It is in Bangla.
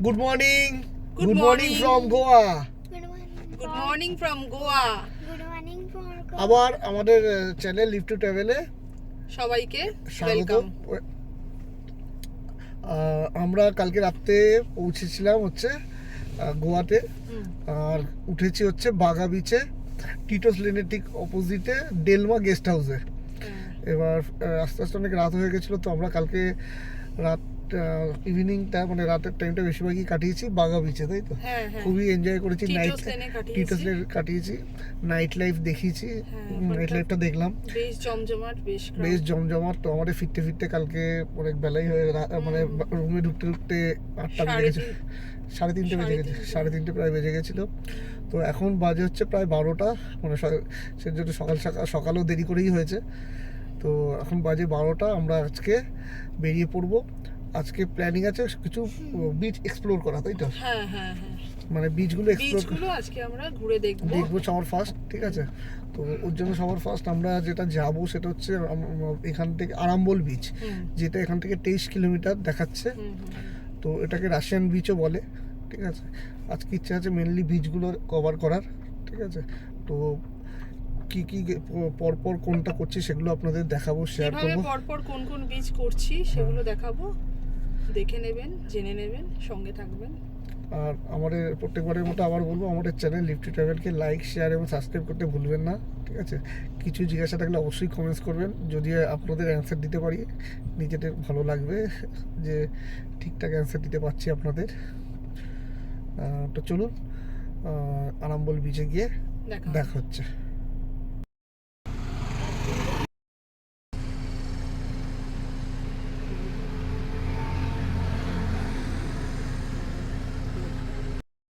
Good morning Good from Goa. Good morning from Goa. আবার আমাদের চ্যানেল লিভ টু ট্রাভেলে সবাইকে স্বাগত। ওয়েলকাম। আমরা কালকে রাত্রে পৌঁছেছিলাম হচ্ছে গোয়াতে, আর উঠেছি হচ্ছে বাগা বিচে, টিটোস লেনের ঠিক অপোজিটে ডেলমা গেস্ট হাউসে। এবার আস্তে আস্তে অনেক রাত হয়ে গেছিলো, তো আমরা কালকে রাত ইভিনিংটা মানে রাতের টাইমটা বেশিরভাগই কাটিয়েছি বাগা বিচে, তাই তো? খুবই এনজয় করেছি। টিটোস লেনে কাটিয়েছি, নাইট লাইফ দেখিয়েছি, নাইট লাইফটা দেখলাম, বেশ জমজমাট। তো আমাদের ফিরতে ফিরতে কালকে অনেক বেলাই হয়ে মানে রুমে ঢুকতে ঢুকতে 8টা বেজে গেছে, 3:30 বেজে গেছে, 3:30 প্রায় বেজে গেছিলো। তো এখন বাজে হচ্ছে প্রায় 12টা, মানে সেই জন্য সকালেও দেরি করেই হয়েছে। তো এখন বাজে 12টা, আমরা আজকে বেরিয়ে পড়বো। আজকে প্ল্যানিং আছে কিছু বিচ এক্সপ্লোর করা, তাই তো? মানে বিচগুলো এক্সপ্লোর আজকে আমরা ঘুরে দেখবো সবার ফার্স্ট, ঠিক আছে? তো ওর জন্য সবার ফার্স্ট আমরা যেটা যাব সেটা হচ্ছে এখান থেকে আরাম্বল বিচ, যেটা এখান থেকে 23 কিলোমিটার দেখাচ্ছে। তো এটাকে রাশিয়ান বিচও বলে, ঠিক আছে? আজকে ইচ্ছা আছে মেনলি বিচগুলো কভার করার, ঠিক আছে? তো কি কি পরপর কোনটা করছি সেগুলো আপনাদের দেখাবো, শেয়ার করবো। পরপর কোন কোন বিচ করছি সেগুলো দেখাবো, দেখে নেবেন, জেনে নেবেন, সঙ্গে থাকবেন। আর আমাদের প্রত্যেকবারের মতো আবার বলবো, আমাদের চ্যানেল লিভ টু ট্রাভেলকে লাইক, শেয়ার এবং সাবস্ক্রাইব করতে ভুলবেন না, ঠিক আছে? কিছু জিজ্ঞাসা থাকলে অবশ্যই কমেন্টস করবেন, যদি আপনাদের অ্যান্সার দিতে পারি নিজেদের ভালো লাগবে যে ঠিকঠাক অ্যান্সার দিতে পারছি আপনাদের। তো চলুন আরাম্বল বিচে গিয়ে দেখা হচ্ছে।